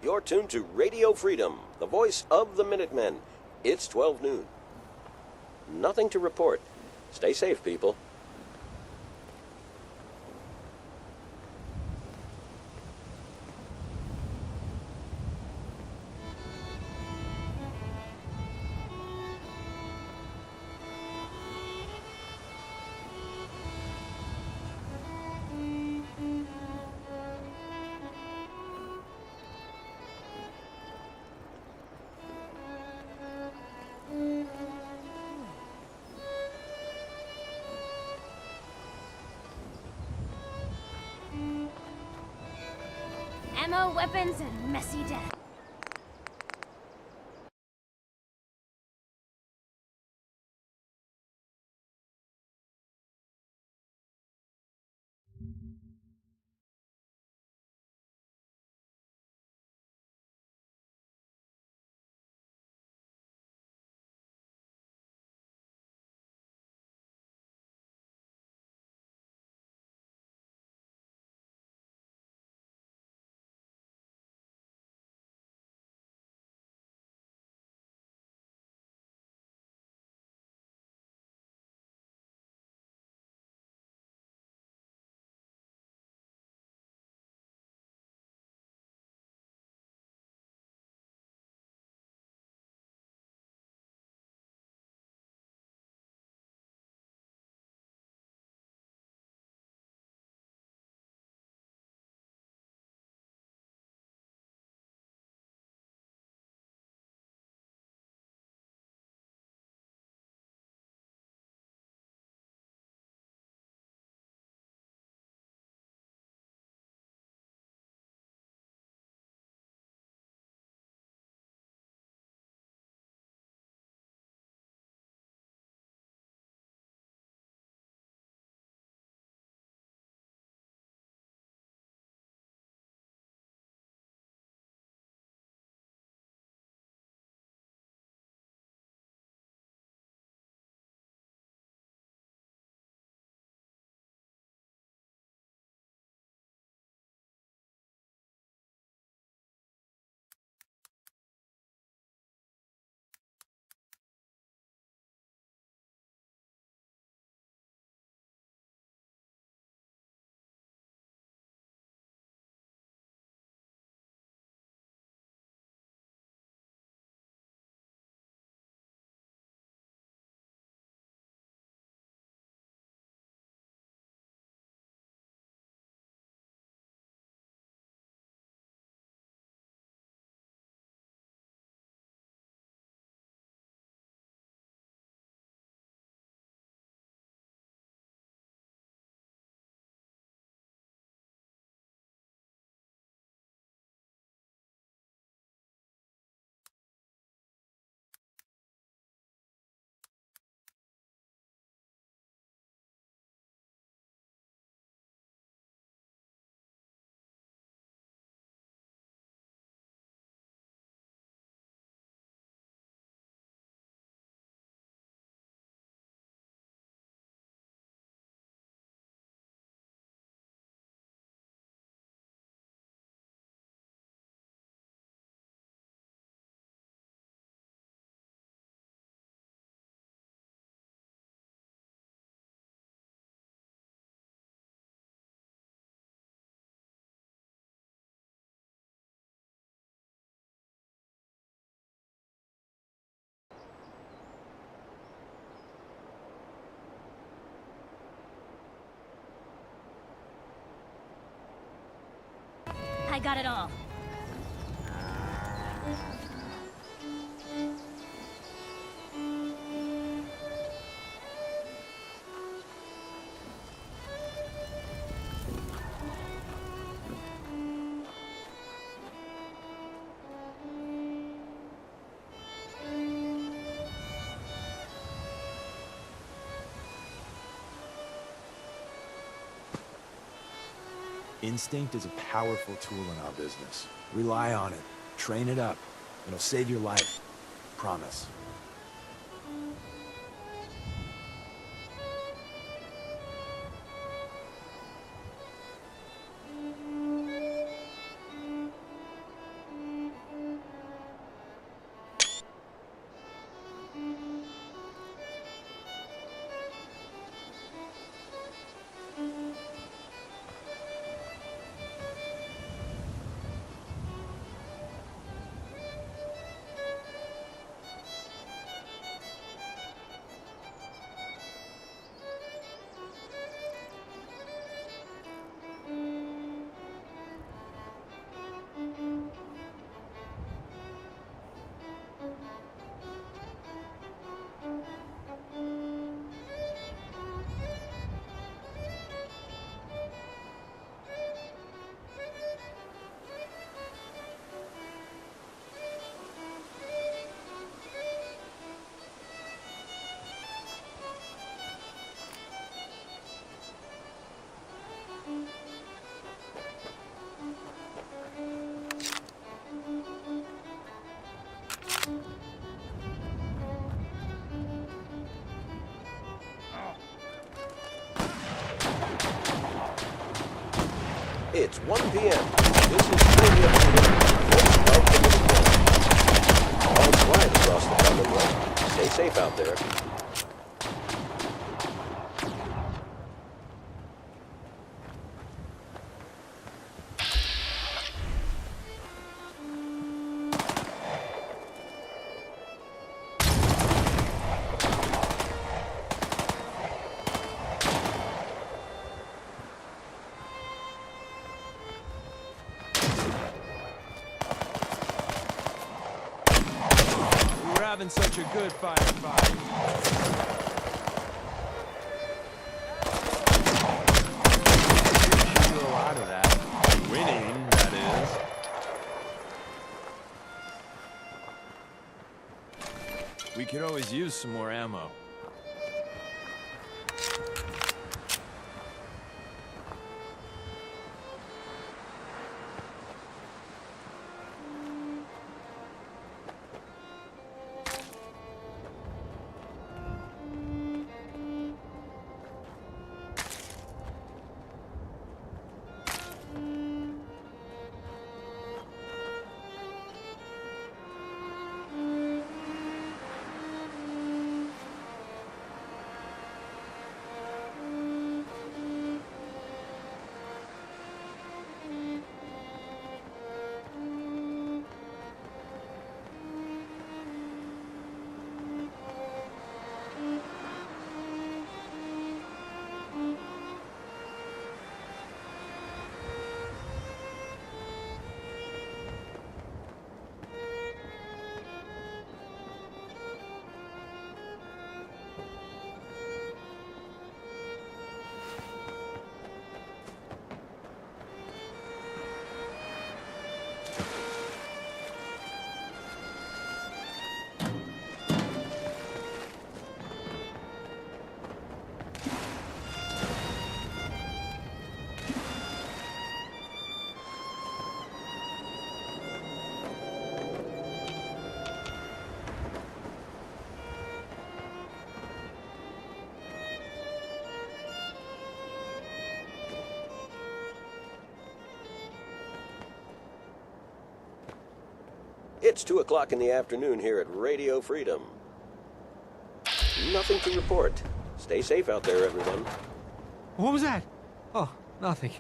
You're tuned to Radio Freedom, the voice of the Minutemen. It's 12 noon. Nothing to report. Stay safe, people. Ammo, weapons, and messy death. I got it all. Instinct is a powerful tool in our business. Rely on it. Train it up. It'll save your life. Promise. It's 1 p.m. This is Radio Freedom, voice of the Minutemen. All quiet across the Commonwealth. Stay safe out there. Having such a good firefight. Should do a lot of that. Winning, that is. We could always use some more ammo. It's 2 o'clock in the afternoon here at Radio Freedom. Nothing to report. Stay safe out there, everyone. What was that? Oh, nothing.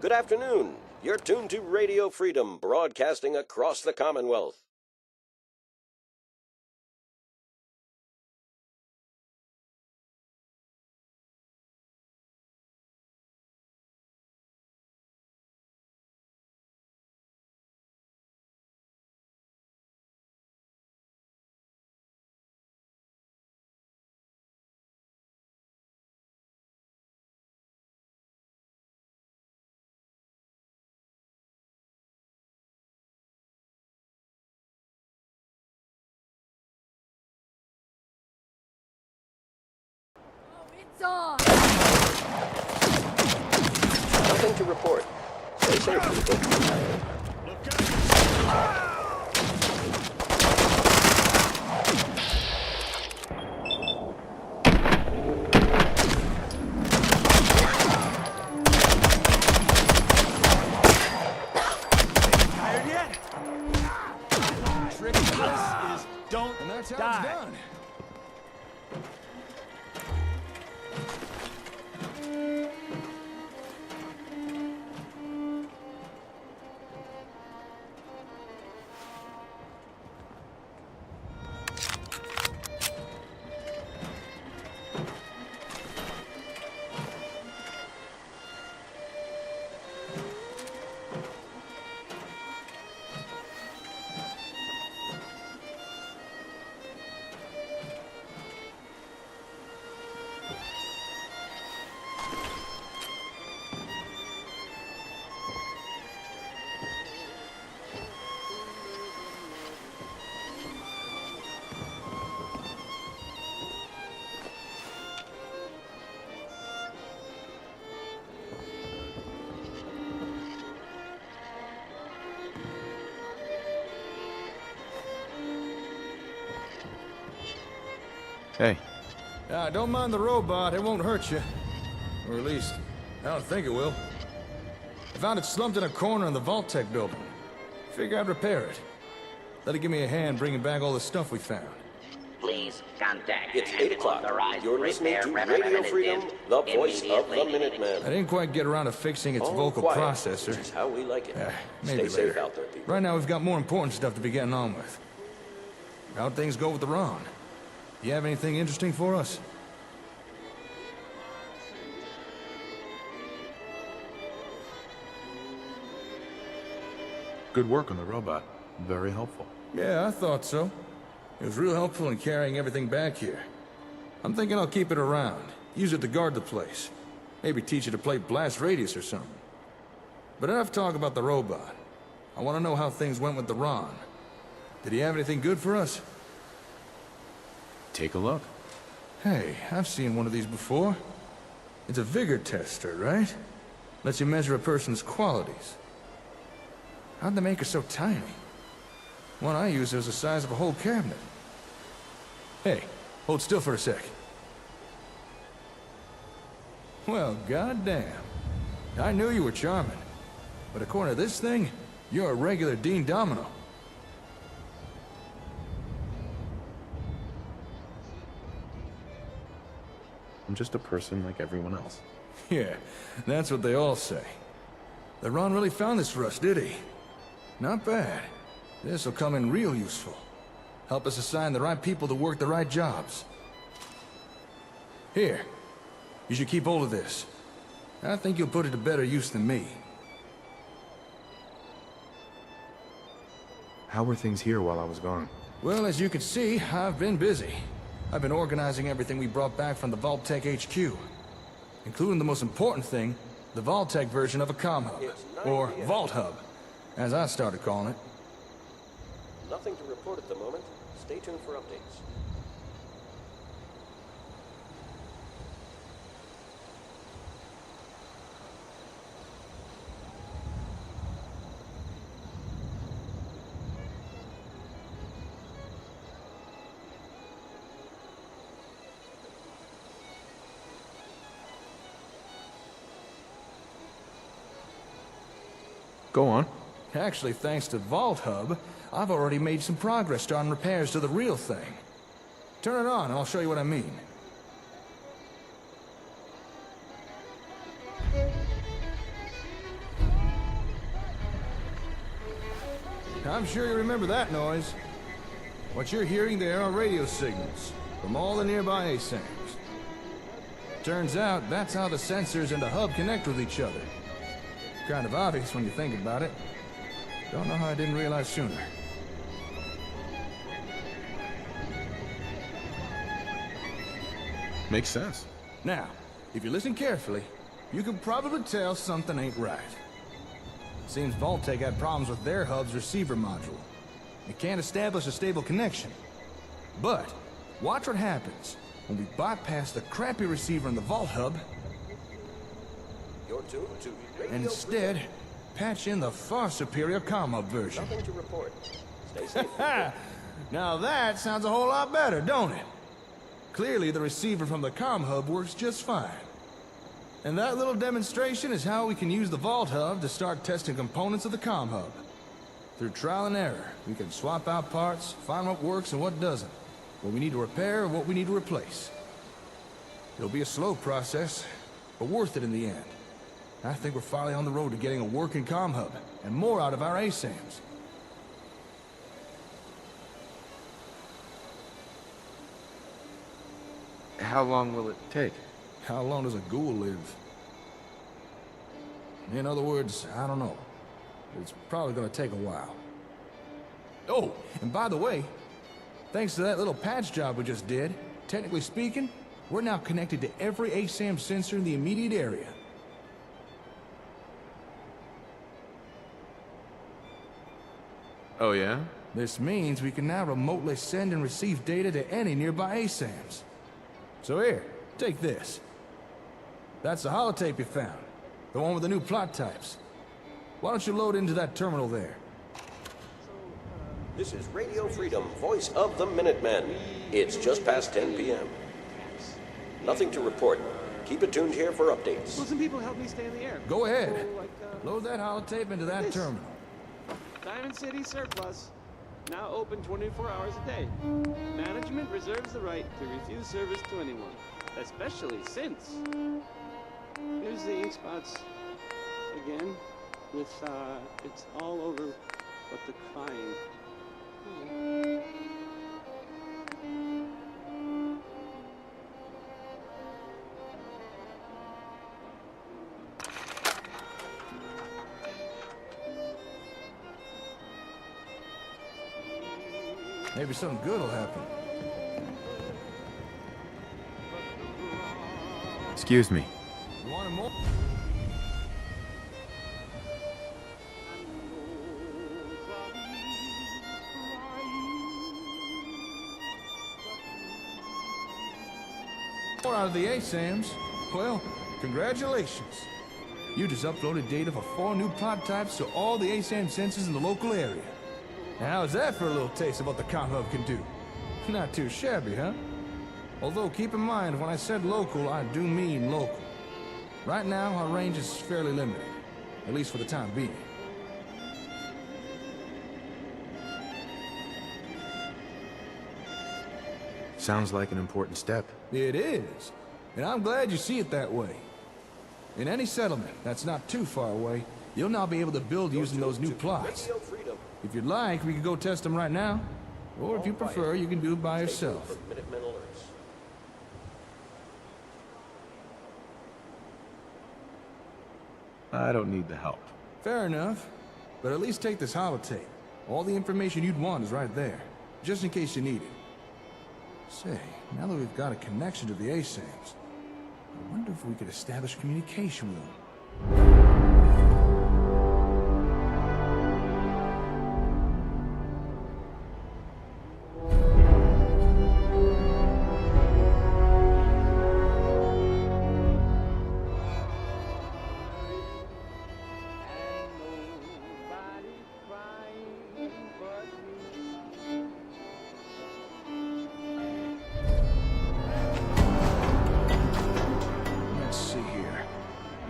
Good afternoon. You're tuned to Radio Freedom, broadcasting across the Commonwealth. Nothing to report. Stay safe, people. Tired yet? Trick to this is don't And that's how die. it's done. Hey, Don't mind the robot, it won't hurt you. Or at least, I don't think it will. I found it slumped in a corner in the Vault-Tec building. Figure I'd repair it. Let it give me a hand bringing back all the stuff we found. Please contact. It's 8 o'clock. You're listening to Radio Freedom, the voice of the I Minuteman. didn't quite get around to fixing its All vocal quiet, processor. which is how we like it. Maybe Stay safe later. out there, people. Right now, we've got more important stuff to be getting on with. How'd things go with the Ron? You have anything interesting for us? good work on the robot. Very helpful. Yeah, I thought so. It was real helpful in carrying everything back here. I'm thinking I'll keep it around. Use it to guard the place. Maybe teach it to play blast radius or something. But enough talk about the robot. I want to know how things went with the Ron. Did he have anything good for us? Take a look. Hey, I've seen one of these before. It's a vigor tester, right? Lets you measure a person's qualities. How'd they make her so tiny? One I used was the size of a whole cabinet. Hey, hold still for a sec. Well, goddamn. I knew you were charming. But according to this thing, you're a regular Dean Domino. I'm just a person like everyone else. Yeah, that's what they all say. The Ron really found this for us, did he? Not bad. This'll come in real useful. Help us assign the right people to work the right jobs. Here, you should keep hold of this. I think you'll put it to better use than me. How were things here while I was gone? Well, as you can see, I've been busy. I've been organizing everything we brought back from the Vault-Tec HQ. Including the most important thing, the Vault-Tec version of a comm hub. Or Vault Hub, as I started calling it. Nothing to report at the moment. Stay tuned for updates. Go on. Actually, thanks to Vault Hub, I've already made some progress on repairs to the real thing. Turn it on, and I'll show you what I mean. I'm sure you remember that noise. What you're hearing there are radio signals from all the nearby ASAMs. Turns out that's how the sensors and the hub connect with each other. Kind of obvious when you think about it. Don't know how I didn't realize sooner. Makes sense. Now, if you listen carefully, you can probably tell something ain't right. Seems Vault-Tec had problems with their hub's receiver module. It can't establish a stable connection. But, watch what happens when we bypass the crappy receiver in the Vault Hub You're tuned to Radio and instead patch in the far superior comm hub version. Nothing to report. Stay safe. Now that sounds a whole lot better, don't it? Clearly the receiver from the comm hub works just fine. And that little demonstration is how we can use the Vault Hub to start testing components of the comm hub. Through trial and error, we can swap out parts, find what works and what doesn't, what we need to repair and what we need to replace. It'll be a slow process, but worth it in the end. I think we're finally on the road to getting a working comm hub, and more out of our ASAMs. How long will it take? How long does a ghoul live? In other words, I don't know. It's probably gonna take a while. Oh, and by the way, thanks to that little patch job we just did, technically speaking, we're now connected to every ASAM sensor in the immediate area. Oh, yeah? This means we can now remotely send and receive data to any nearby ASAMs. So here, take this. That's the holotape you found. The one with the new plot types. Why don't you load into that terminal there? This is Radio Freedom, voice of the Minutemen. It's just past 10 p.m. Nothing to report. Keep it tuned here for updates. Will some people help me stay in the air? Go ahead. Oh, like, Load that holotape into that this. terminal. Diamond City Surplus. Now open 24 hours a day. Management reserves the right to refuse service to anyone, especially since. Here's the ink spots again, with it's all over but the crying. Maybe something good will happen. Excuse me. You want more? More out of the ASAMs. Well, congratulations. You just uploaded data for 4 new plot types to all the ASAM sensors in the local area. Now, how's that for a little taste of what the Com Hub can do? Not too shabby, huh? Although, keep in mind, when I said local, I do mean local. Right now, our range is fairly limited, at least for the time being. Sounds like an important step. It is, and I'm glad you see it that way. In any settlement that's not too far away, you'll now be able to build using those new plots. Radio Freedom. If you'd like, we could go test them right now. Or if you prefer, you can do it by yourself. For Minutemen alerts. I don't need the help. Fair enough. But at least take this holotape. All the information you'd want is right there, just in case you need it. Say, now that we've got a connection to the ASAMs, I wonder if we could establish communication with them. Let's see here.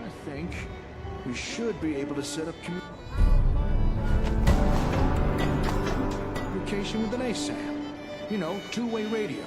I think we should be able to set up communication with an ASAM. You know, two-way radio.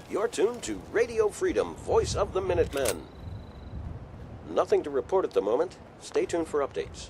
You're tuned to Radio Freedom, voice of the Minutemen. Nothing to report at the moment. Stay tuned for updates.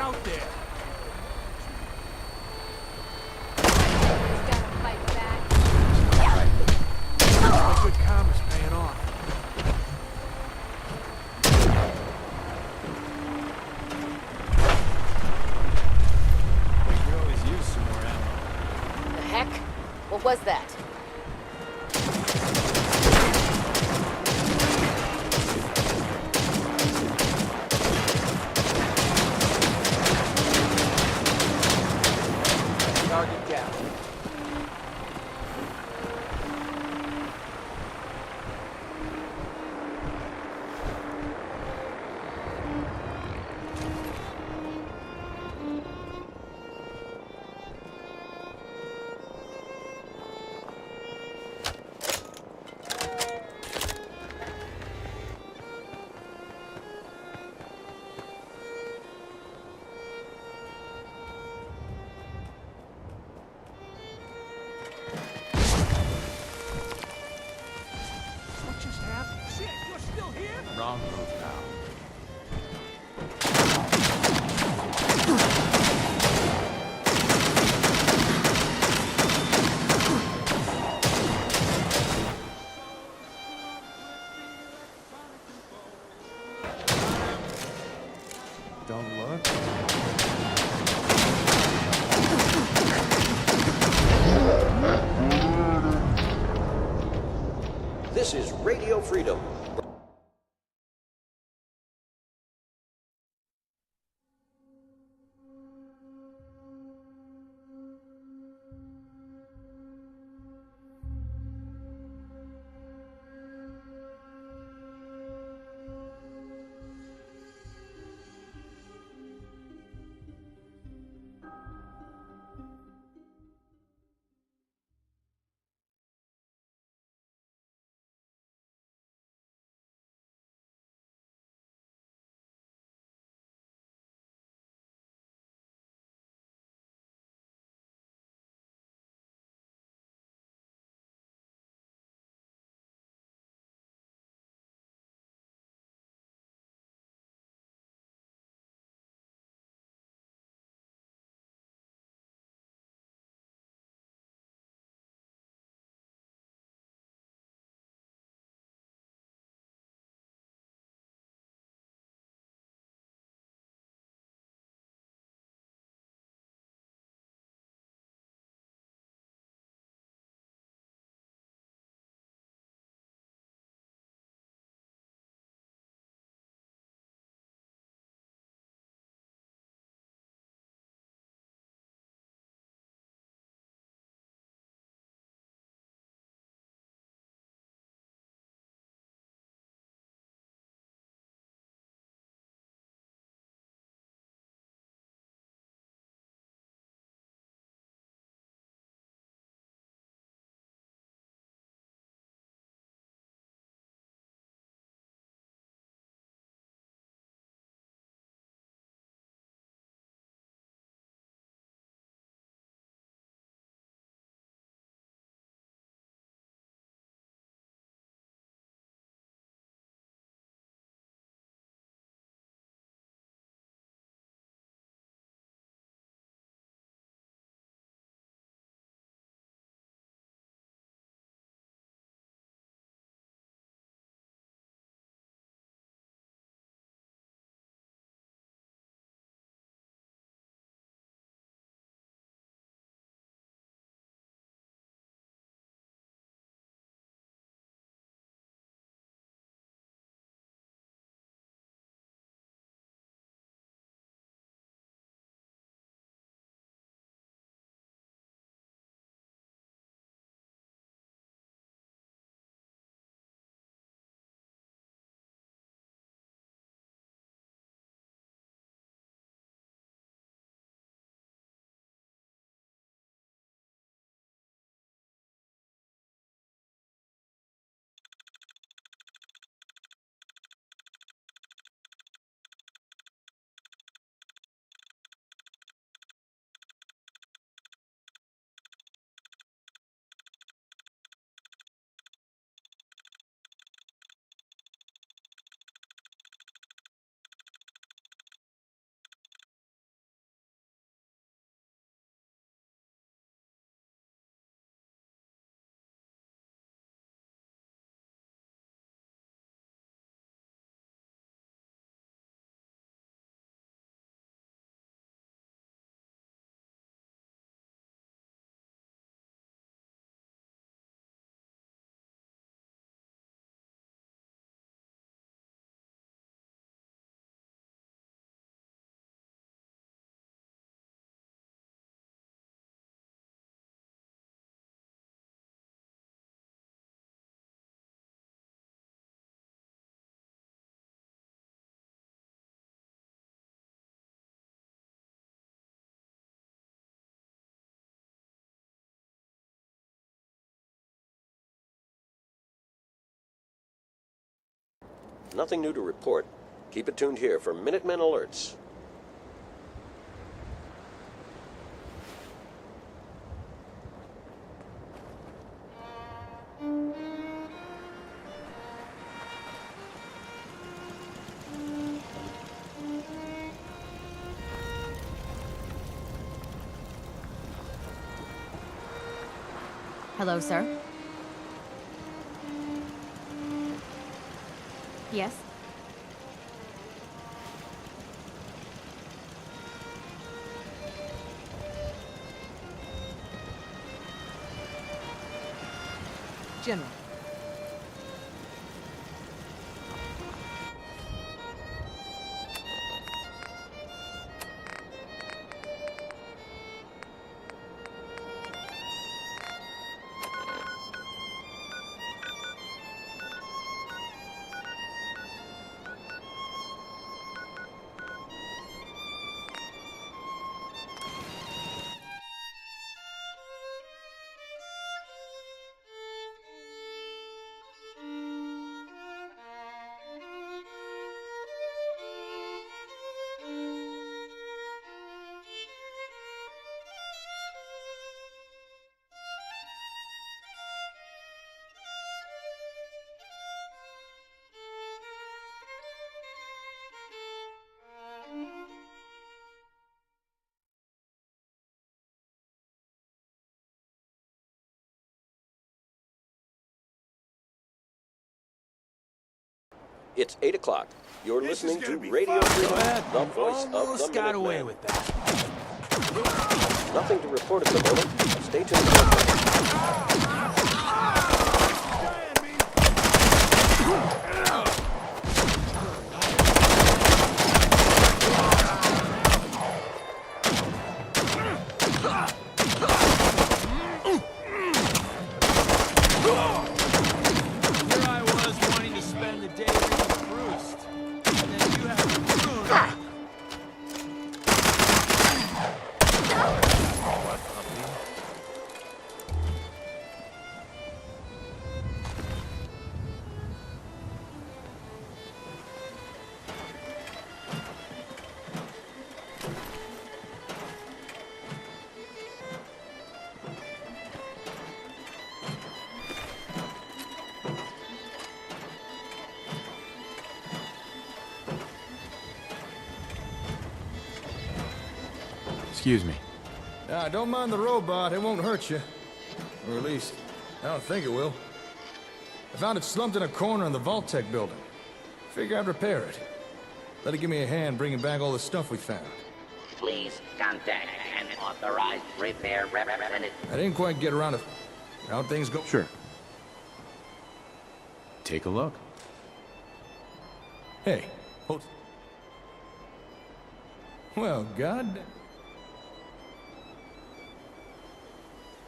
out there. Gotta fight back. My good karma's paying off. We could always use some more ammo. The heck? What was that? Target down. What just happened? Shit, you're still here? Wrong move now. Don't look. This is Radio Freedom. Nothing new to report. Keep it tuned here for Minutemen alerts. Hello, sir. Yes? General. It's 8 o'clock. You're listening to Radio Freedom, the voice of the Almost got away Minutemen. with that. Nothing to report at the moment. Stay tuned for Here I was wanting to spend the day reading Proust, and then you have to ruin it. Excuse me. Don't mind the robot, it won't hurt you. Or at least, I don't think it will. I found it slumped in a corner in the Vault-Tec building. Figure I'd repair it. Let it give me a hand bringing back all the stuff we found. Please contact an authorized repair representative. I didn't quite get around to how things go. Sure. Take a look. Hey, hold. Well, God.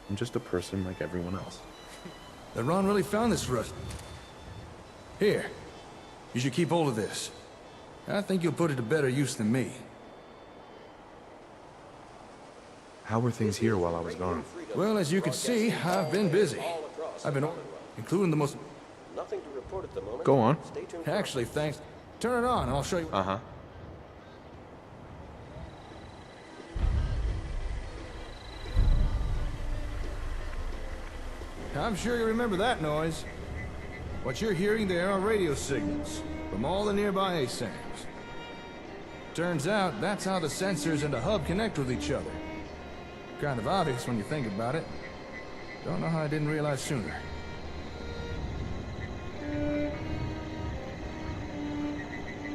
I'm just a person like everyone else. That Ron really found this for us. Here, you should keep hold of this. I think you'll put it to better use than me. How were things here while I was gone? Well, as you can see, I've been busy. I've been, including the most. Nothing to report at the moment. Go on. Stay tuned for Actually, thanks. Turn it on, and I'll show you. Uh-huh. I'm sure you remember that noise. What you're hearing there are radio signals from all the nearby ASAMs. Turns out that's how the sensors and the hub connect with each other. Kind of obvious when you think about it. Don't know how I didn't realize sooner.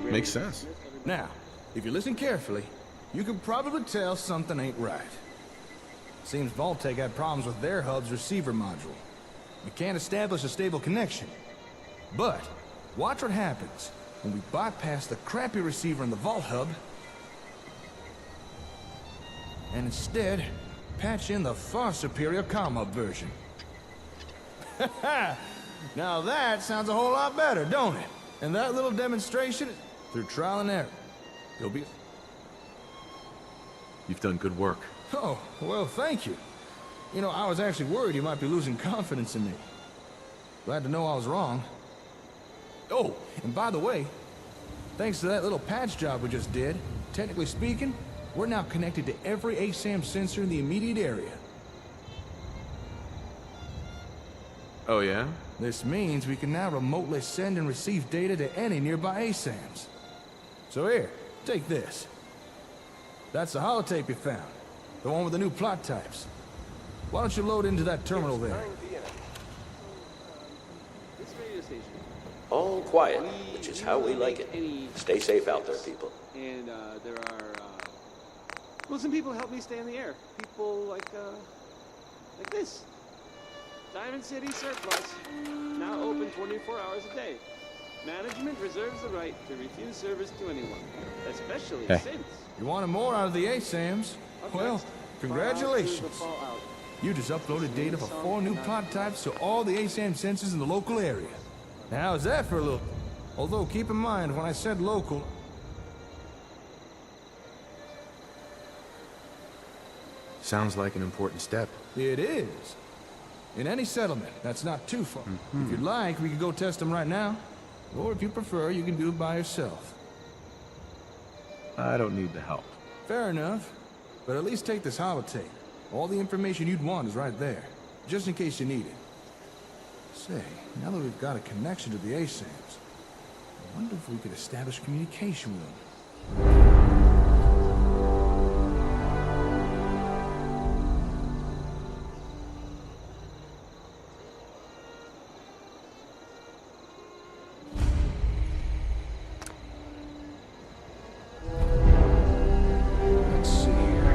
Makes sense. Now, if you listen carefully, you can probably tell something ain't right. Seems Vault-Tec had problems with their hub's receiver module. We can't establish a stable connection. But, watch what happens when we bypass the crappy receiver in the Vault hub and instead patch in the far superior comm hub version. Now that sounds a whole lot better, don't it? And that little demonstration is through trial and error. You'll be... You've done good work. Oh, well, thank you. You know, I was actually worried you might be losing confidence in me. Glad to know I was wrong. Oh, and by the way, thanks to that little patch job we just did, technically speaking, we're now connected to every ASAM sensor in the immediate area. Oh, yeah? This means we can now remotely send and receive data to any nearby ASAMs. So here, take this. That's the holotape you found. The one with the new plot types. Why don't you load into that terminal there? 9 p.m. This radio station. All quiet, which is how we like it. Stay safe out there, people. And there are, well, some people help me stay in the air. People like this. Diamond City Surplus, now open 24 hours a day. Management reserves the right to refuse service to anyone, especially since... You wanted more out of the ASAMs? Well, congratulations. Fallout. You just uploaded data for 4 new plot types to all the ASAM sensors in the local area. Now, how's that for a little... Although, keep in mind, when I said local... Sounds like an important step. It is. In any settlement, that's not too far. If you'd like, we could go test them right now. Or if you prefer, you can do it by yourself. I don't need the help. Fair enough. But at least take this holotape. All the information you'd want is right there. Just in case you need it. Say, now that we've got a connection to the ASAMs, I wonder if we could establish communication with them. Let's see here. I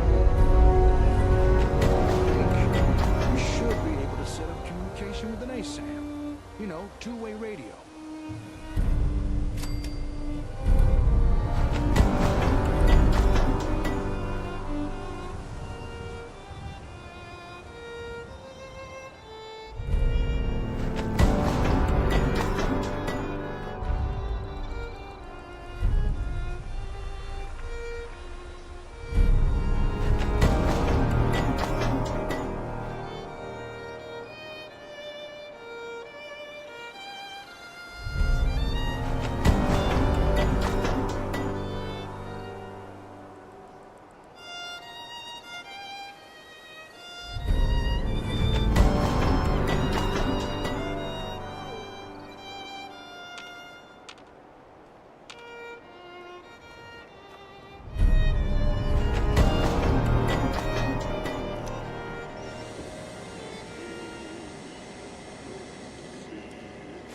think we should be able to set up communication with an ASAM. You know, two-way radio.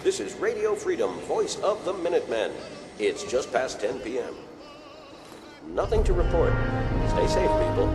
This is Radio Freedom, voice of the Minutemen. It's just past 10 p.m. Nothing to report. Stay safe, people.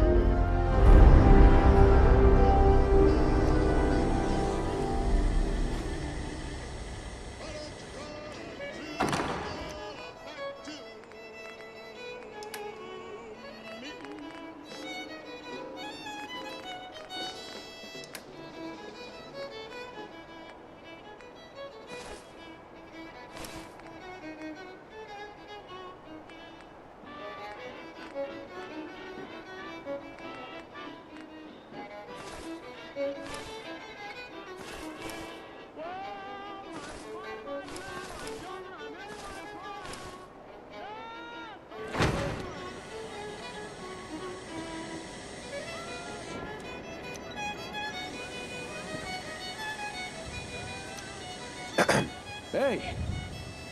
Hey,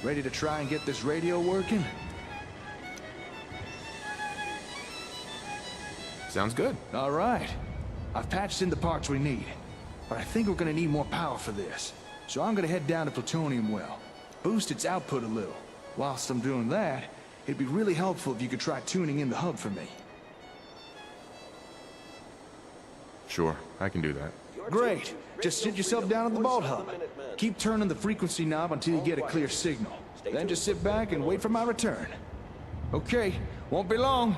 ready to try and get this radio working? Sounds good. All right. I've patched in the parts we need, but I think we're gonna need more power for this. So I'm gonna head down to Plutonium Well, boost its output a little. Whilst I'm doing that, it'd be really helpful if you could try tuning in the hub for me. Sure, I can do that. Great. Just sit yourself down at the vault hub. Keep turning the frequency knob until you get a clear signal. Then just sit back and wait for my return. Okay, won't be long.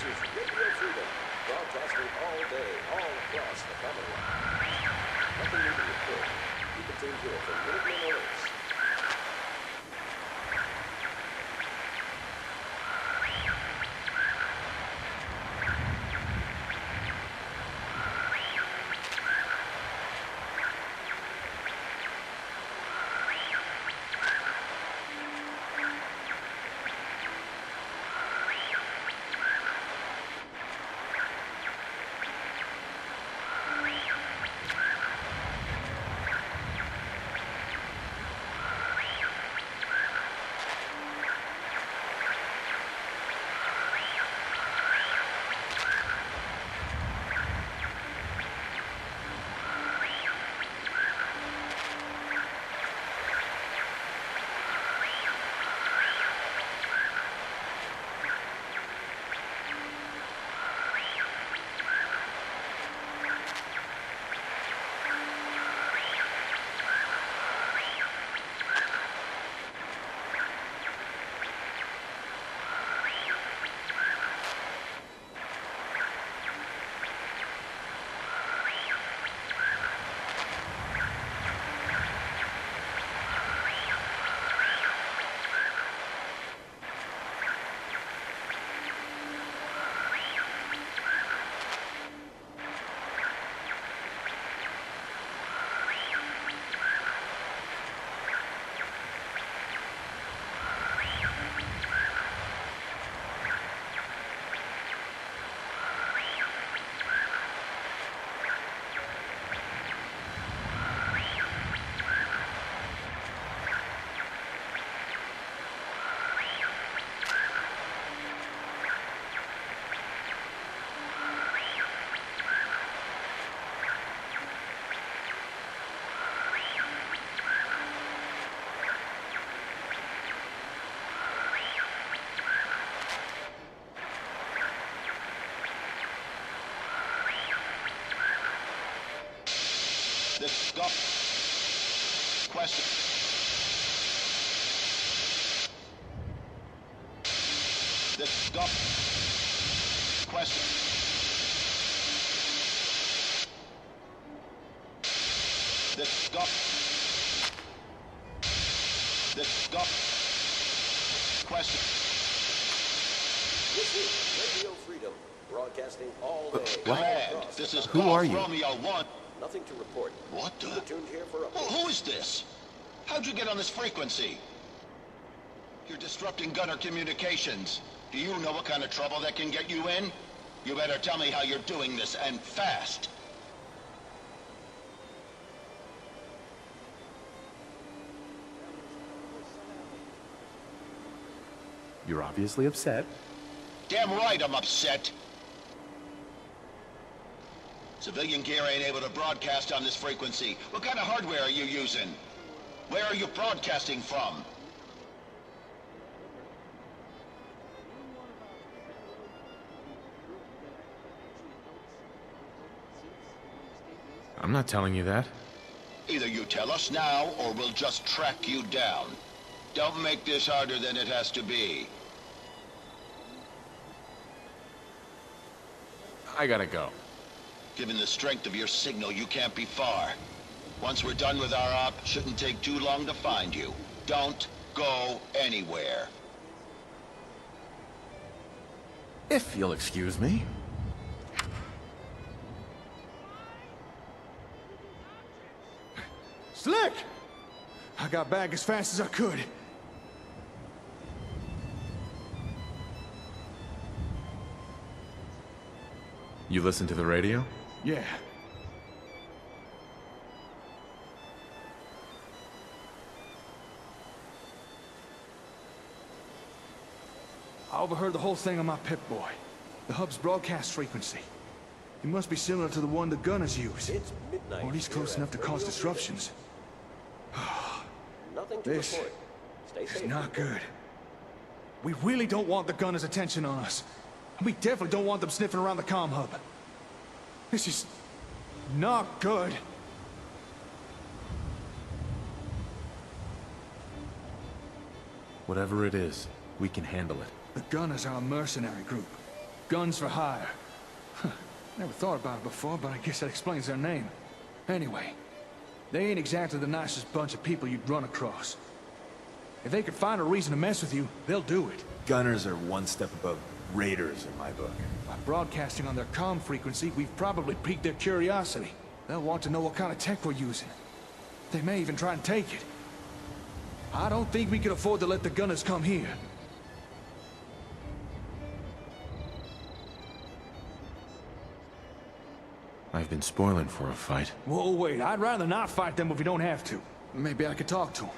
is Radio Freedom, broadcasting all day, all across the Commonwealth. Nothing new to report. Keep it tuned here for Minutemen alerts. This question. This question. This question. This is Radio Freedom, broadcasting all day. Command, this is Who are you? Romeo 1. Nothing to report. What the? Keep it tuned here for updates. Who is this? How'd you get on this frequency? You're disrupting gunner communications. Do you know what kind of trouble that can get you in? You better tell me how you're doing this, and fast. You're obviously upset. Damn right I'm upset. Civilian gear ain't able to broadcast on this frequency. What kind of hardware are you using? Where are you broadcasting from? I'm not telling you that. Either you tell us now, or we'll just track you down. Don't make this harder than it has to be. I gotta go. Given the strength of your signal, you can't be far. Once we're done with our op, shouldn't take too long to find you. Don't go anywhere. If you'll excuse me. Slick! I got back as fast as I could. You listen to the radio? Yeah. I overheard the whole thing on my Pip-Boy. The hub's broadcast frequency. It must be similar to the one the gunners use. It's midnight. Or at least close enough to cause disruptions. Nothing to This report. Stay is safe. not good. We really don't want the gunners' attention on us. And we definitely don't want them sniffing around the comm hub. This is not good. Whatever it is, we can handle it. The gunners are a mercenary group. Guns for hire. Never thought about it before, but I guess that explains their name. Anyway, they ain't exactly the nicest bunch of people you'd run across. If they could find a reason to mess with you, they'll do it. Gunners are one step above raiders in my book. By broadcasting on their comm frequency, we've probably piqued their curiosity. They'll want to know what kind of tech we're using. They may even try and take it. I don't think we can afford to let the gunners come here. I've been spoiling for a fight. Whoa, wait, I'd rather not fight them if we don't have to. Maybe I could talk to them.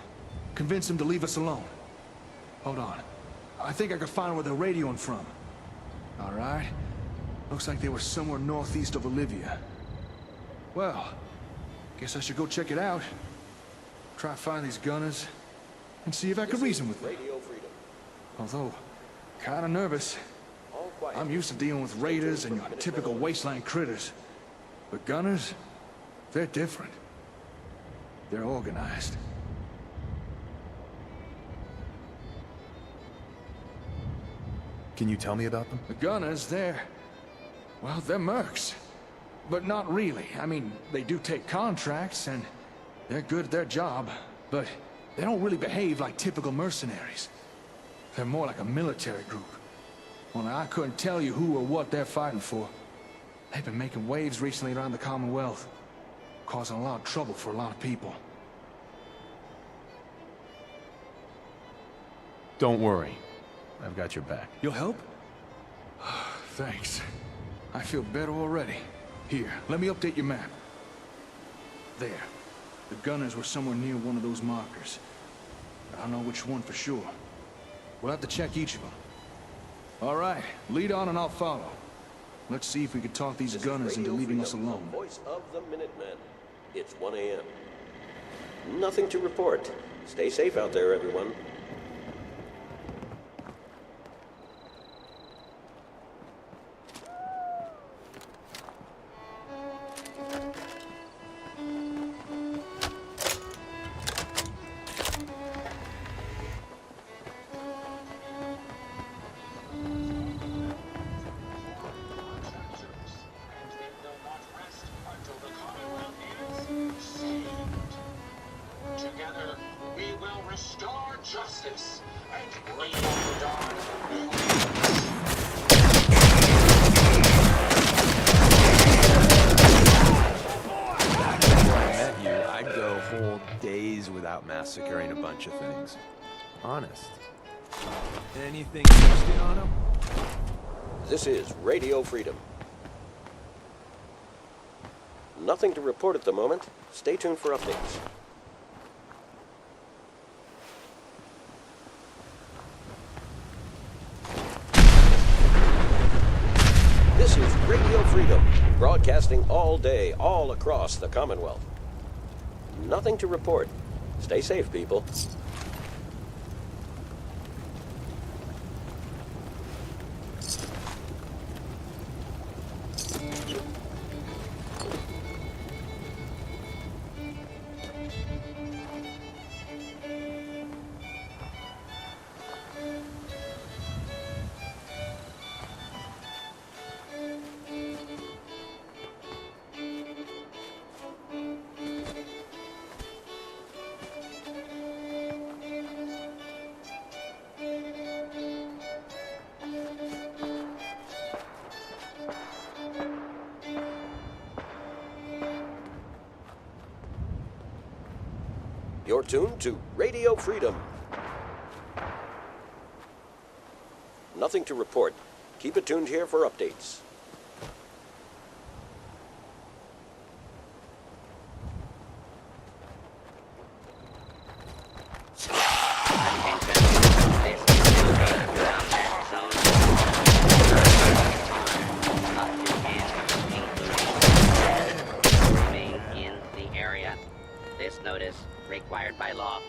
Convince them to leave us alone. Hold on. I think I could find where they're radioing from. All right. Looks like they were somewhere northeast of Olivia. Well, guess I should go check it out. Try to find these gunners, and see if I could reason with them. Radio Freedom. Although, kinda nervous. All quiet. I'm used to dealing with raiders and your typical wasteland critters. But gunners, they're different. They're organized. Can you tell me about them? The gunners, well, they're mercs. But not really. I mean, they do take contracts, and they're good at their job. But they don't really behave like typical mercenaries. They're more like a military group. Only I couldn't tell you who or what they're fighting for. They've been making waves recently around the Commonwealth, causing a lot of trouble for a lot of people. Don't worry. I've got your back. You'll help? Thanks. I feel better already. Here, let me update your map. There. The gunners were somewhere near one of those markers. I don't know which one for sure. We'll have to check each of them. All right, lead on and I'll follow. Let's see if we can talk these gunners into leaving us alone. Voice of the Minutemen. It's 1 a.m. Nothing to report. Stay safe out there, everyone. Together, we will restore justice and bring the dawn of new age. Before I met you, I'd go whole days without massacring a bunch of things. Honest. Anything interesting on them? This is Radio Freedom. Nothing to report at the moment. Stay tuned for updates. This is Radio Freedom, broadcasting all day, all across the Commonwealth. Nothing to report. Stay safe, people. You're tuned to Radio Freedom. Nothing to report. Keep it tuned here for updates. Remain in the area. This notice required by law.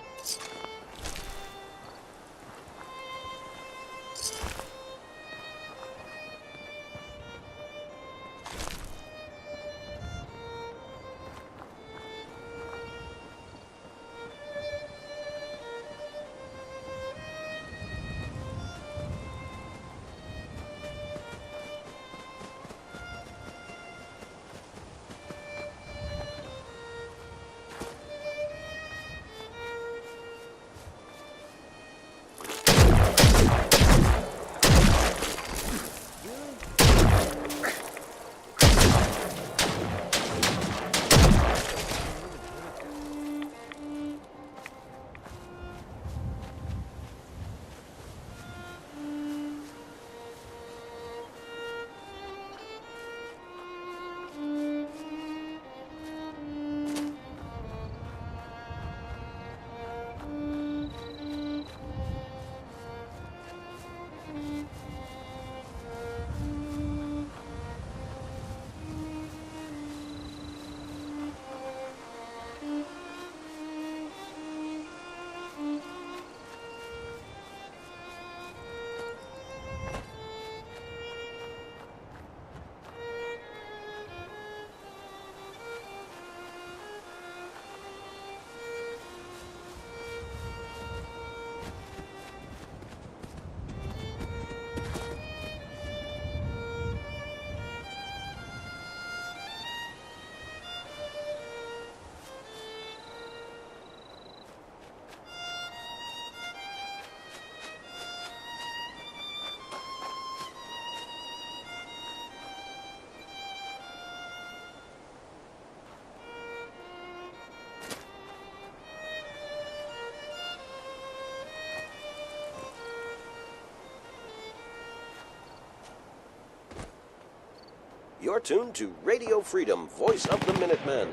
You're tuned to Radio Freedom, voice of the Minutemen.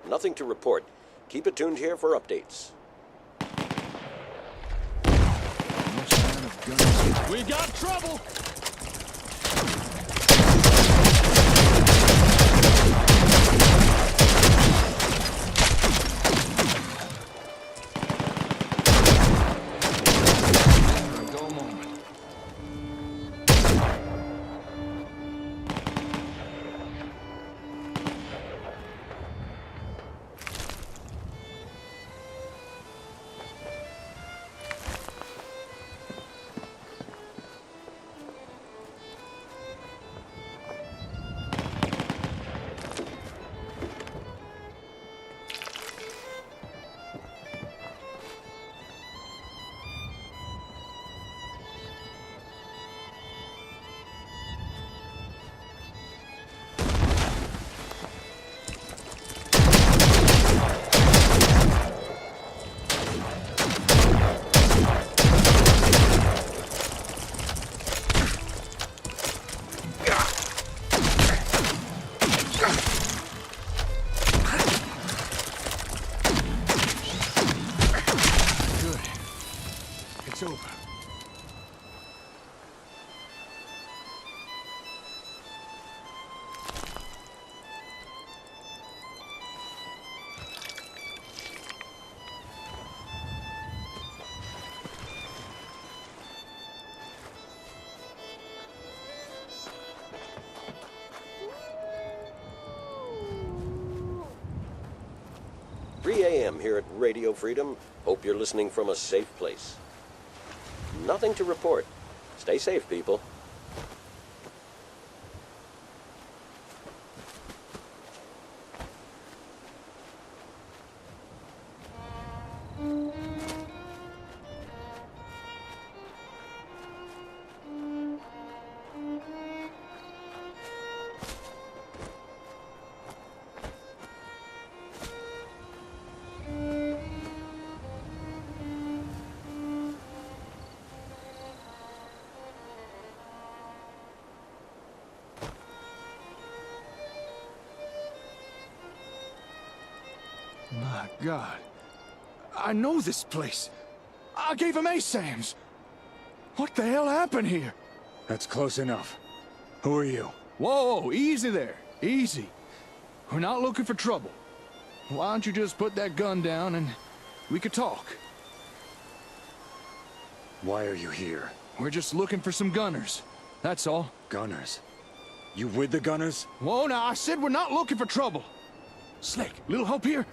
Nothing to report. Keep it tuned here for updates. We got trouble! It's over. AM here at Radio Freedom. Hope you're listening from a safe place. Nothing to report. Stay safe, people. My God. I know this place. I gave him ASAMs. What the hell happened here? That's close enough. Who are you? Whoa, easy there. Easy. We're not looking for trouble. Why don't you just put that gun down and we could talk? Why are you here? We're just looking for some gunners. That's all. Gunners? You with the gunners? Whoa, now I said we're not looking for trouble. Slick, little help here?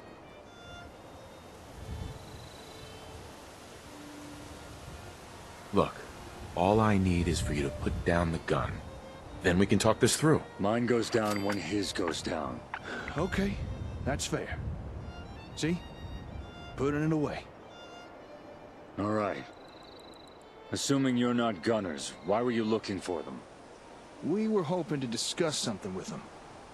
Look, all I need is for you to put down the gun. Then we can talk this through. Mine goes down when his goes down. Okay, that's fair. See? Putting it away. All right. Assuming you're not gunners, why were you looking for them? We were hoping to discuss something with them.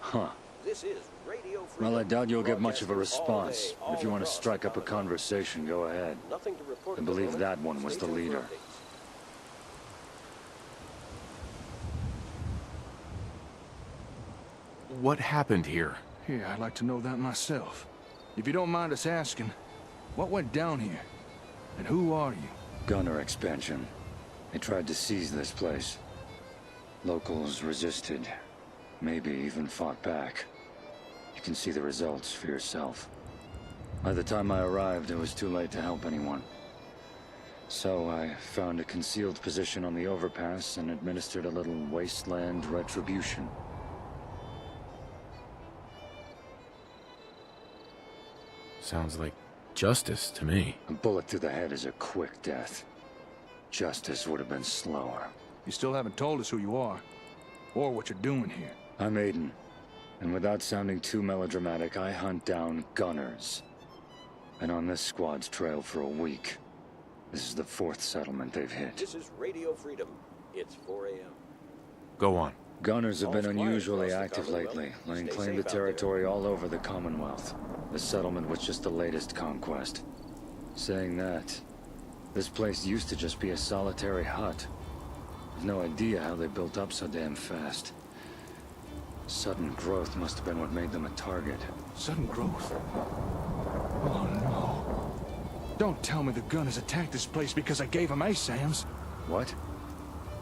Huh. This is Radio Freedom. Well, I doubt you'll get much of a response. But if you want to strike up a conversation, go ahead. Nothing to report. I believe that one was the leader. What happened here? Yeah, I'd like to know that myself. If you don't mind us asking, what went down here? And who are you? Gunner expansion. They tried to seize this place. Locals resisted. Maybe even fought back. You can see the results for yourself. By the time I arrived, it was too late to help anyone. So I found a concealed position on the overpass and administered a little wasteland retribution. Sounds like justice to me. A bullet through the head is a quick death. Justice would have been slower. You still haven't told us who you are, or what you're doing here. I'm Aiden, and without sounding too melodramatic, I hunt down gunners. Been on this squad's trail for a week. This is the 4th settlement they've hit. This is Radio Freedom. It's 4 a.m. Go on. Gunners have been unusually active lately, laying claim to territory all over the Commonwealth. The settlement was just the latest conquest. Saying that, this place used to just be a solitary hut. I've no idea how they built up so damn fast. Sudden growth must have been what made them a target. Sudden growth? Oh no. Don't tell me the gunners attacked this place because I gave them ASAMs. What?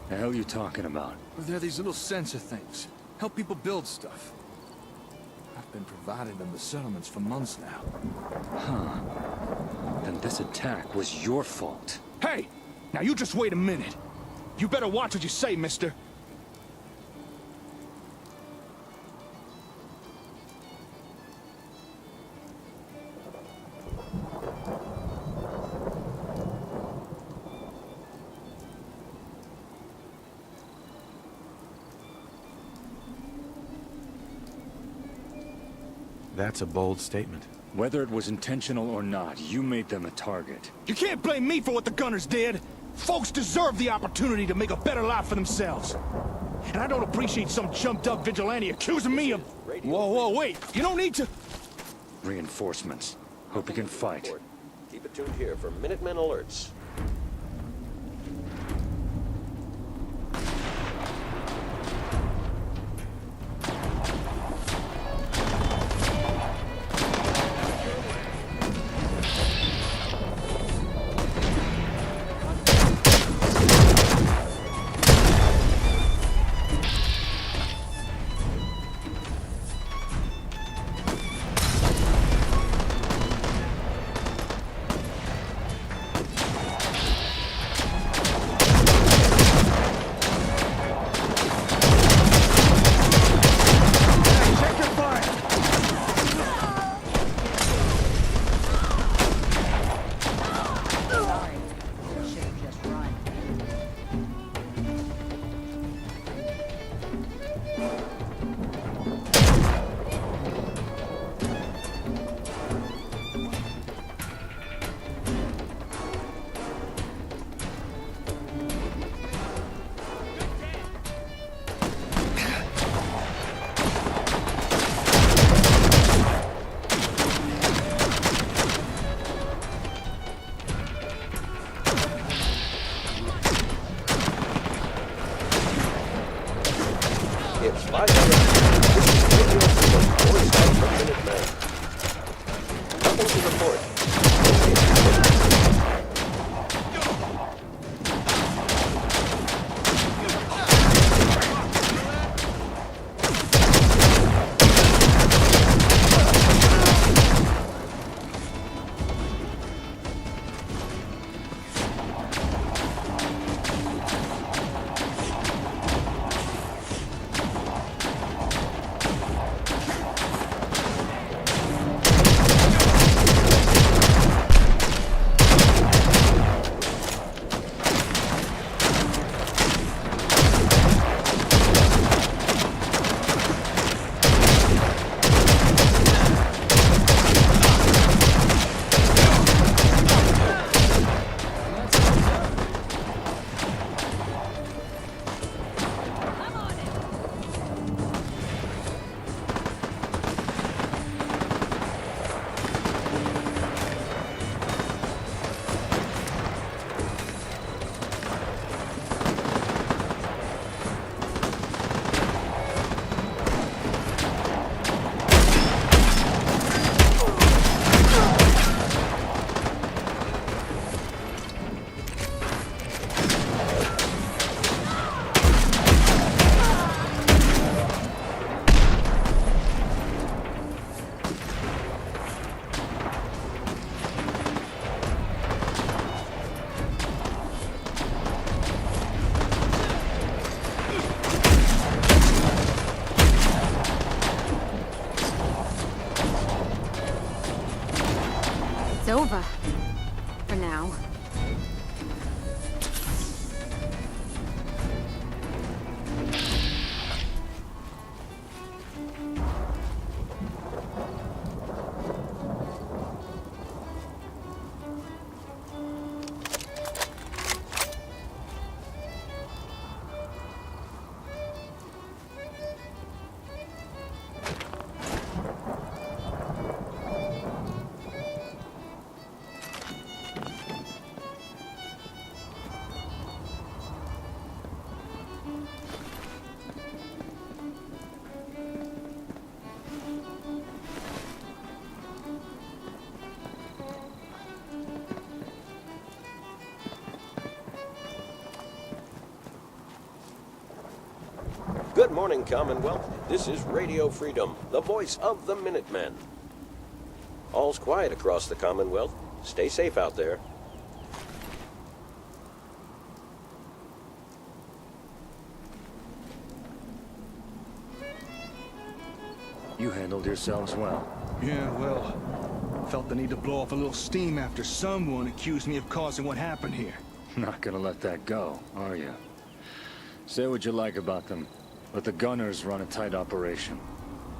The hell you talking about? They're these little sensor things. Help people build stuff. I've been providing them the settlements for months now. Huh. Then this attack was your fault. Hey! Now you just wait a minute. You better watch what you say, mister. That's a bold statement. Whether it was intentional or not, you made them a target. You can't blame me for what the gunners did. Folks deserve the opportunity to make a better life for themselves. And I don't appreciate some jumped-up vigilante accusing me of... Whoa, wait. You don't need to... Reinforcements. Hope you can fight. Keep it tuned here for Minutemen alerts. It's 5 minutes. This is Radio Freedom, voice of the Minutemen. Nothing to report. It's over. For now. Good morning, Commonwealth. This is Radio Freedom, the voice of the Minutemen. All's quiet across the Commonwealth. Stay safe out there. You handled yourselves well. Yeah, well, felt the need to blow off a little steam after someone accused me of causing what happened here. Not gonna let that go, are you? Say what you like about them, but the gunners run a tight operation.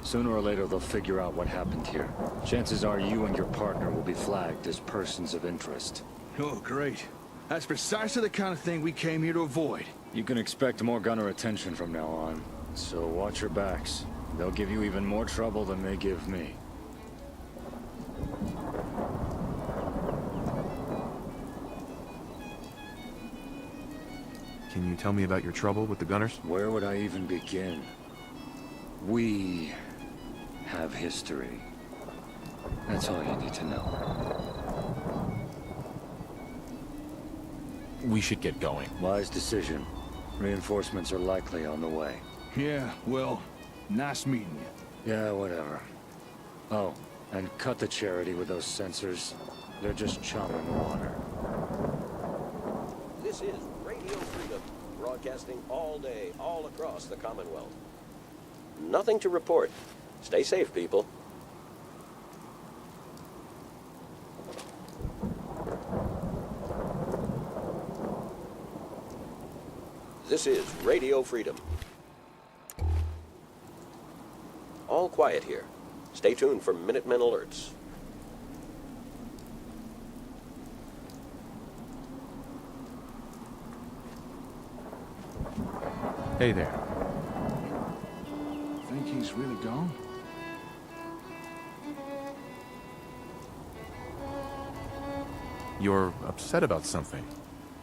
Sooner or later they'll figure out what happened here. Chances are you and your partner will be flagged as persons of interest. Oh, great. That's precisely the kind of thing we came here to avoid. You can expect more gunner attention from now on, so watch your backs. They'll give you even more trouble than they give me. Can you tell me about your trouble with the gunners? Where would I even begin? We have history. That's all you need to know. We should get going. Wise decision. Reinforcements are likely on the way. Yeah, well, nice meeting you. Yeah, whatever. Oh, and cut the charity with those sensors. They're just chumming water. This is Radio Freedom, broadcasting all day, all across the Commonwealth. Nothing to report. Stay safe, people. This is Radio Freedom. All quiet here. Stay tuned for Minutemen alerts. Hey there. Think he's really gone? You're upset about something.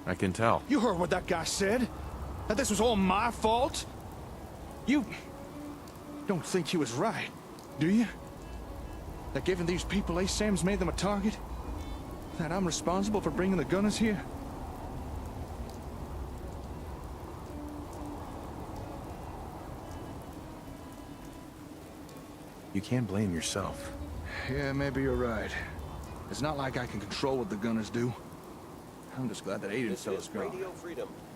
I can tell. You heard what that guy said? That this was all my fault? You don't think he was right, do you? That giving these people ASAM's made them a target? That I'm responsible for bringing the gunners here? You can't blame yourself. Yeah, maybe you're right. It's not like I can control what the gunners do. I'm just glad that Aiden's fellow's gone.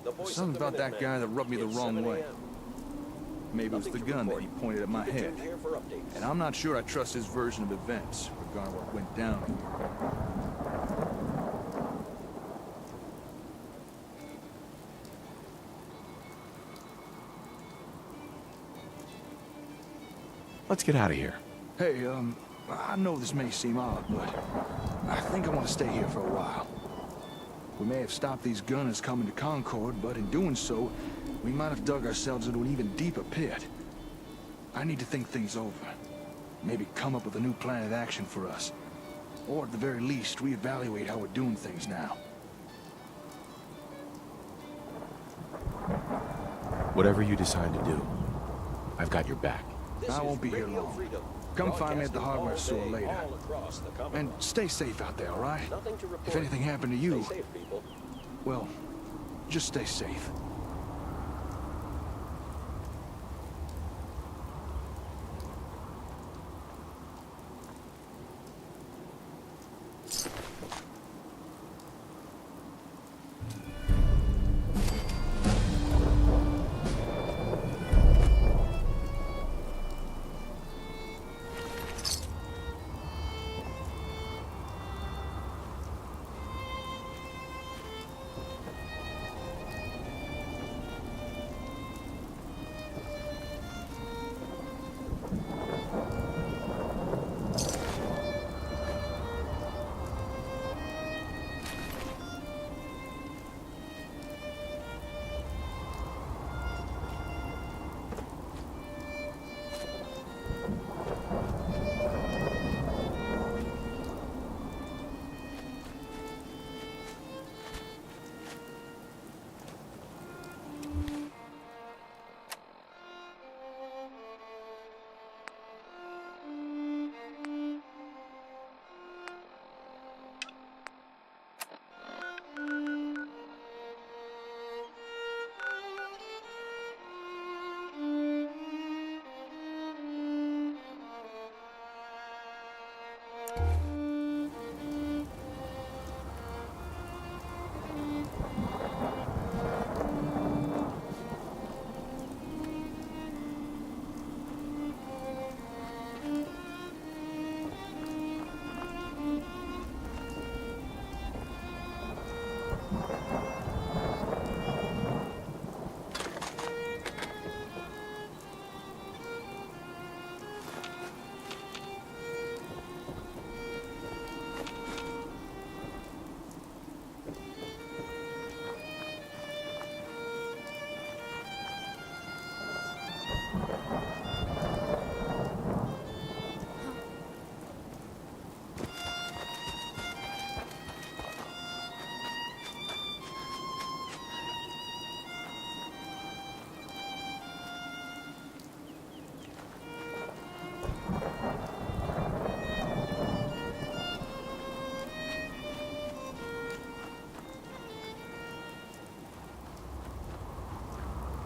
There's something about that guy that rubbed me the wrong way. Maybe it was the gun that he pointed at my head. And I'm not sure I trust his version of events, regarding what went down here. Let's get out of here. Hey, I know this may seem odd, but I think I want to stay here for a while. We may have stopped these gunners coming to Concord, but in doing so, we might have dug ourselves into an even deeper pit. I need to think things over. Maybe come up with a new plan of action for us. Or at the very least, reevaluate how we're doing things now. Whatever you decide to do, I've got your back. I won't be here long. Come find me at the hardware store later. And stay safe out there, all right? If anything happened to you, well, just stay safe.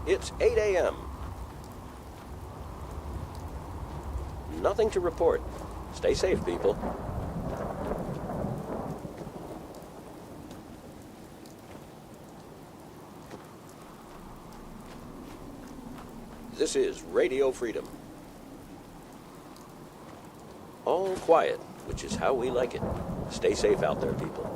It's 8 a.m. Nothing to report. Stay safe, people. This is Radio Freedom. All quiet, which is how we like it. Stay safe out there, people.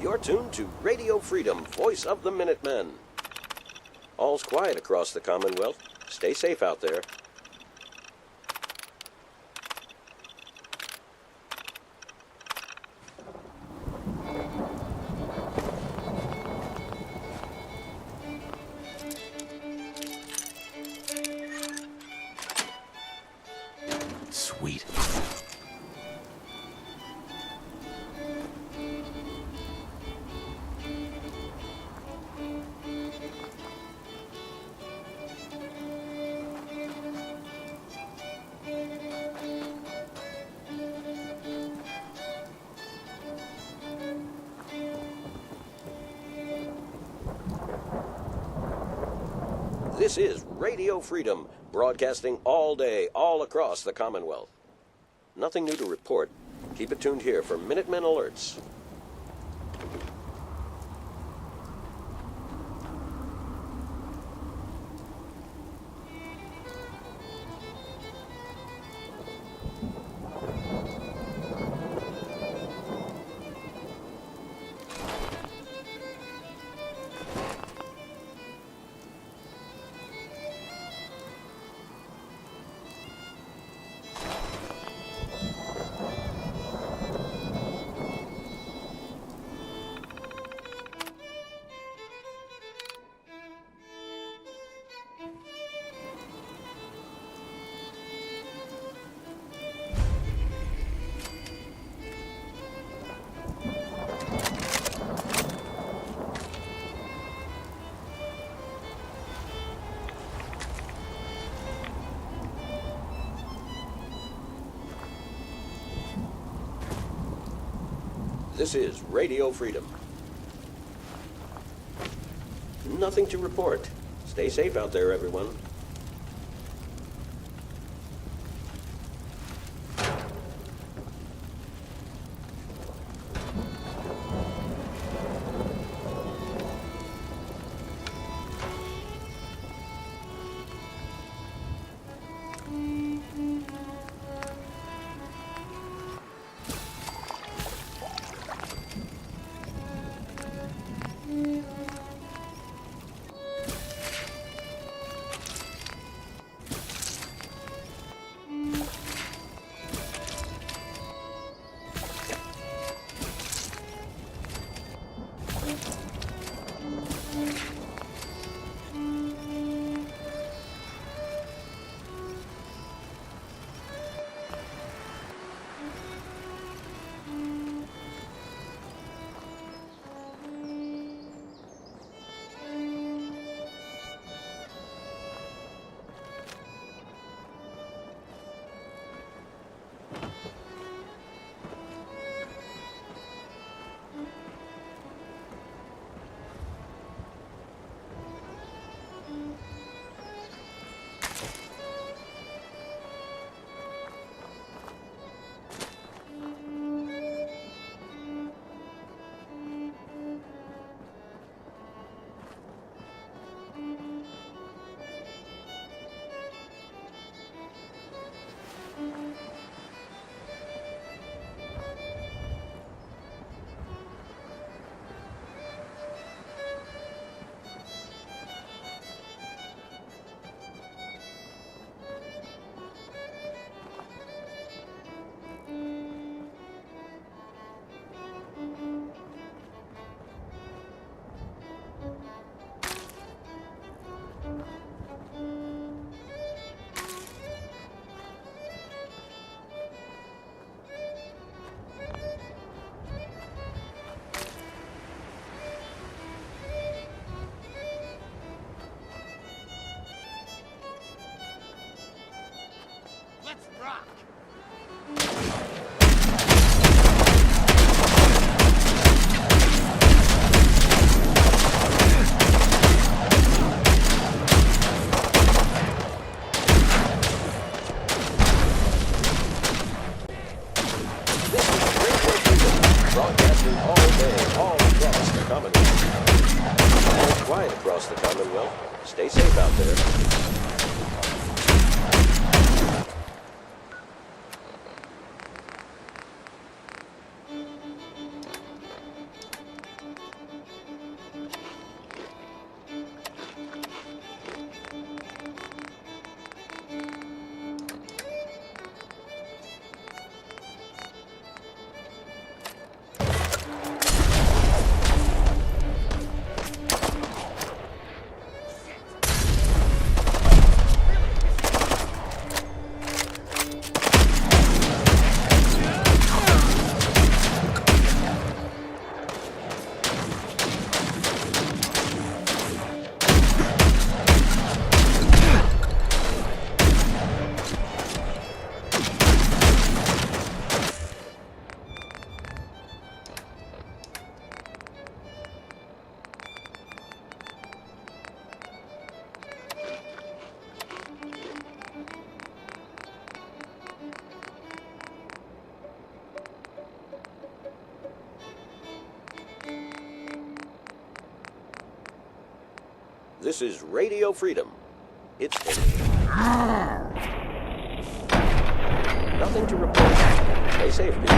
You're tuned to Radio Freedom, voice of the Minutemen. All's quiet across the Commonwealth. Stay safe out there. Sweet. This is Radio Freedom, broadcasting all day, all across the Commonwealth. Nothing new to report. Keep it tuned here for Minutemen alerts. This is Radio Freedom. Nothing to report. Stay safe out there, everyone. This is Radio Freedom, broadcasting all day, all across the Commonwealth. All quiet across the Commonwealth. Stay safe out there. This is Radio Freedom. It's finished. Nothing to report. Stay safe, people.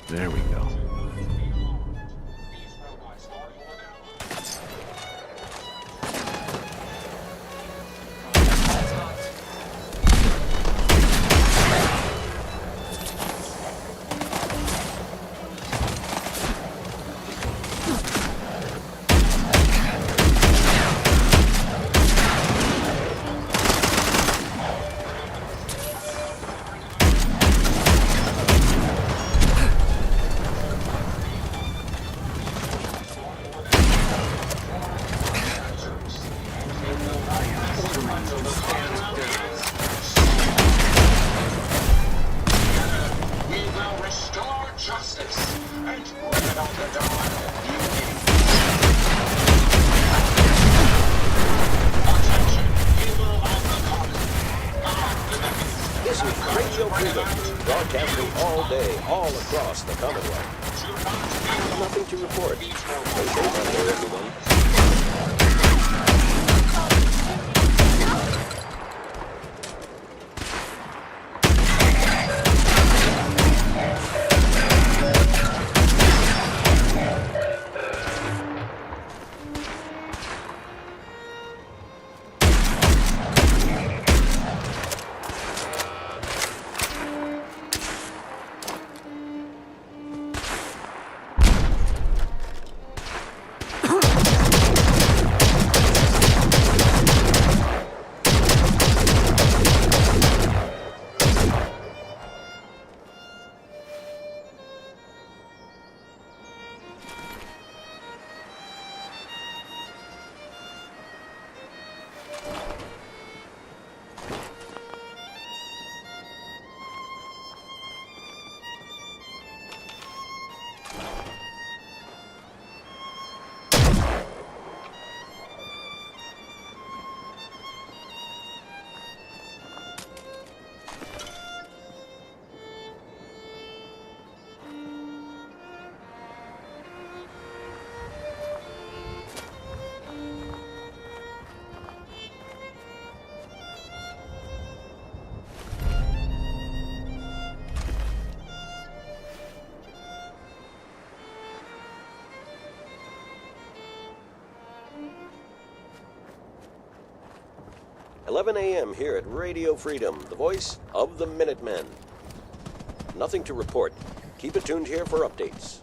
There we go. This is Radio Freedom, broadcasting all day, all across the Commonwealth. Nothing to report. Stay safe out there, everyone. "11 a.m. here at Radio Freedom, the voice of the Minutemen. Nothing to report. Keep it tuned here for updates."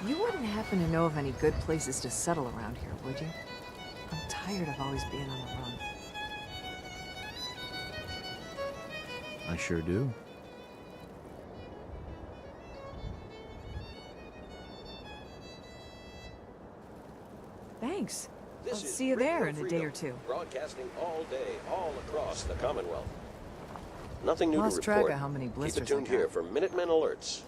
You wouldn't happen to know of any good places to settle around here, would you? I'm tired of always being on the run. I sure do. Thanks. I'll This is see you there Radio in a Freedom, day or two. Broadcasting all day, all across the Commonwealth. Nothing new Lost to track report. of how many Keep blisters it tuned I got. here for Minutemen alerts.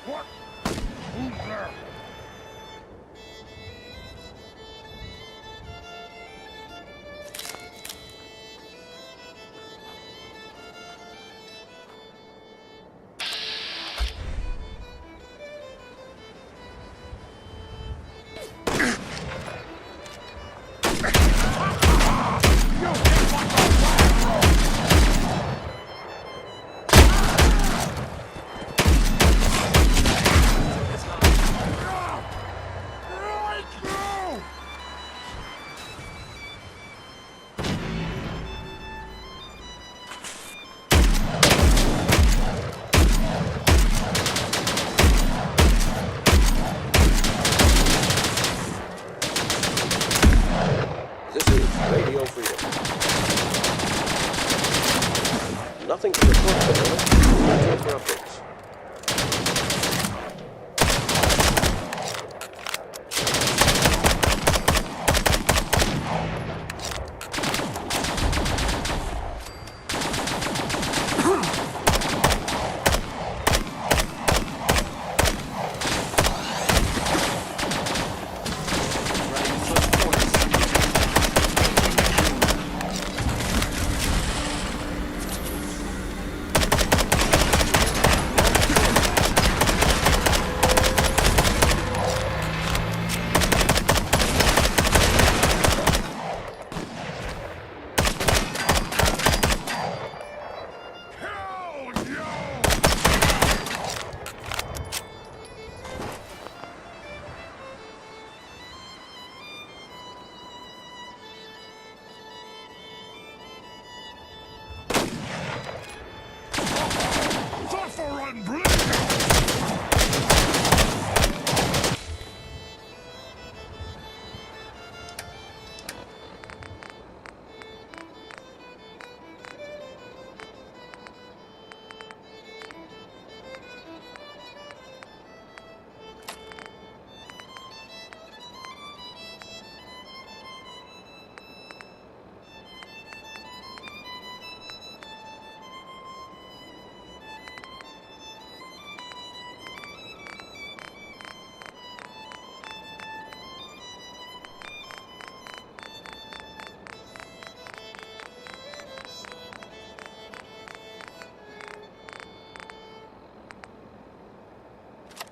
What? Who's there? This is Radio Freedom. Nothing to report at the moment. Wait for updates.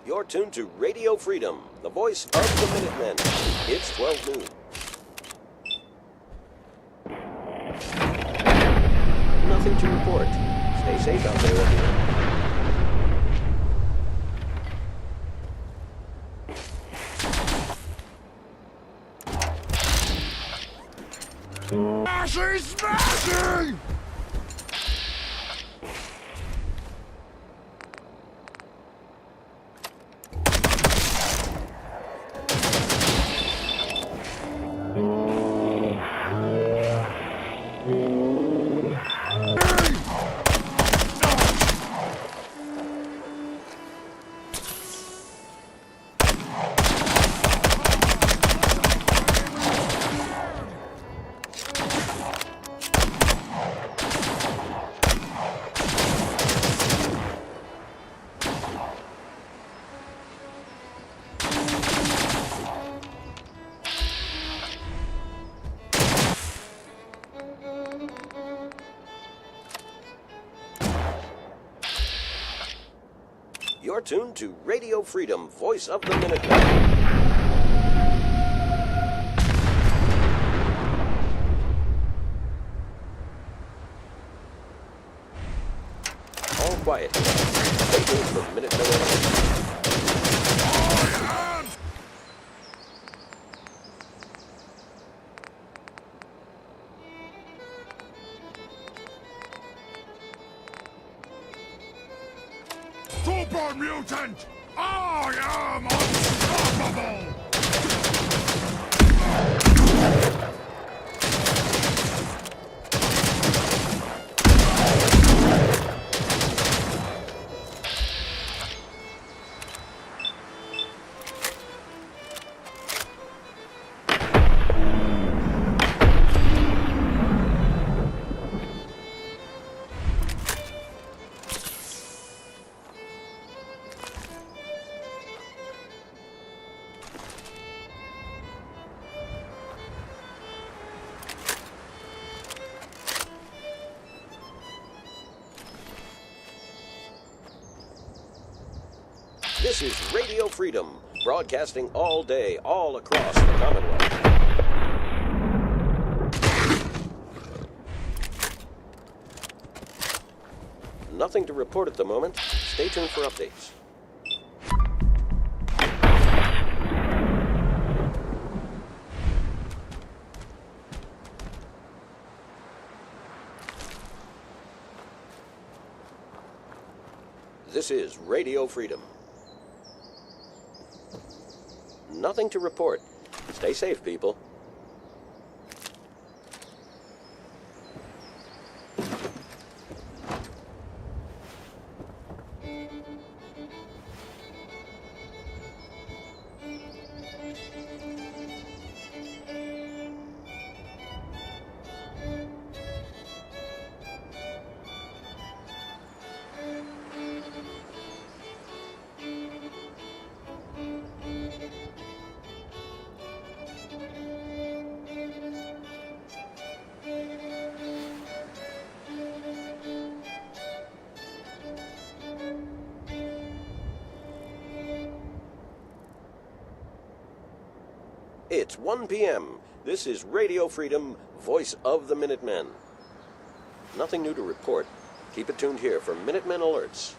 You're tuned to Radio Freedom, the voice of the Minutemen. It's 12 noon. Nothing to report. Stay safe out there, everyone. Smashing! Smashing! You're tuned to Radio Freedom, voice of the Minutemen. All quiet. Stay tuned for Minutemen Alert. Super mutant! I am unstoppable! This is Radio Freedom, broadcasting all day, all across the Commonwealth. Nothing to report at the moment. Stay tuned for updates. This is Radio Freedom. Nothing to report. Stay safe, people. It's 1 p.m. This is Radio Freedom, voice of the Minutemen. Nothing new to report. Keep it tuned here for Minutemen alerts.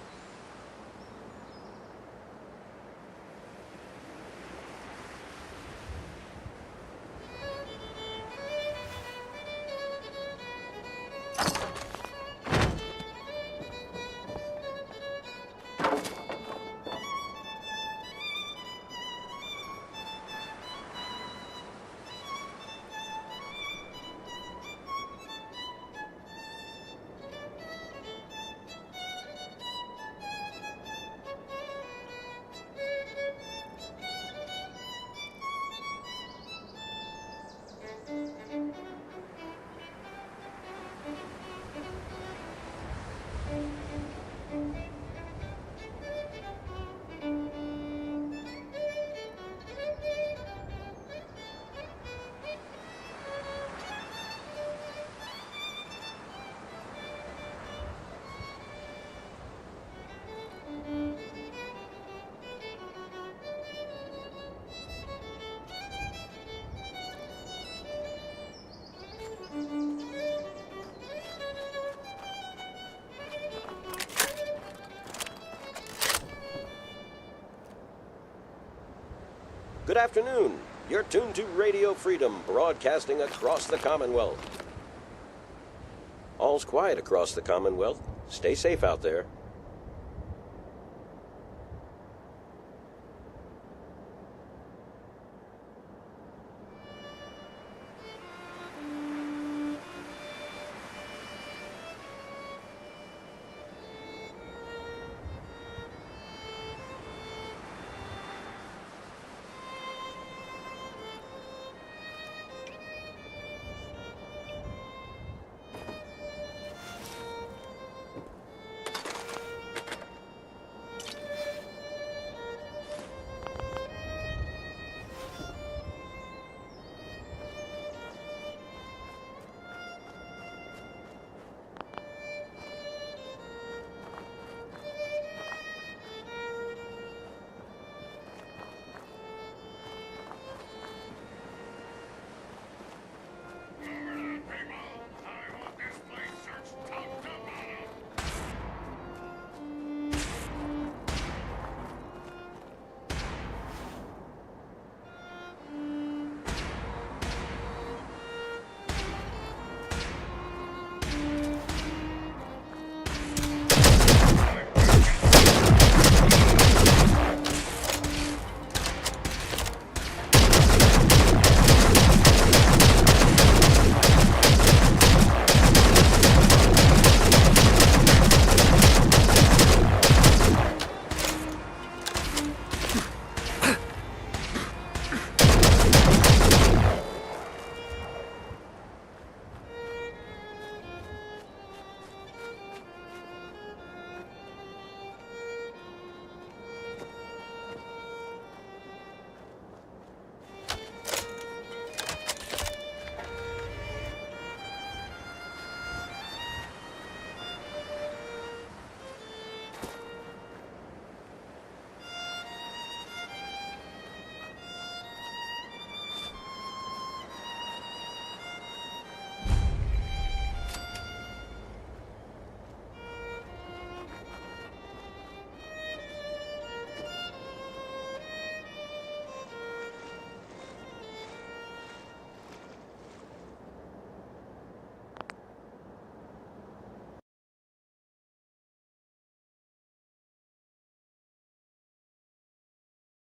Good afternoon. You're tuned to Radio Freedom, broadcasting across the Commonwealth. All's quiet across the Commonwealth. Stay safe out there.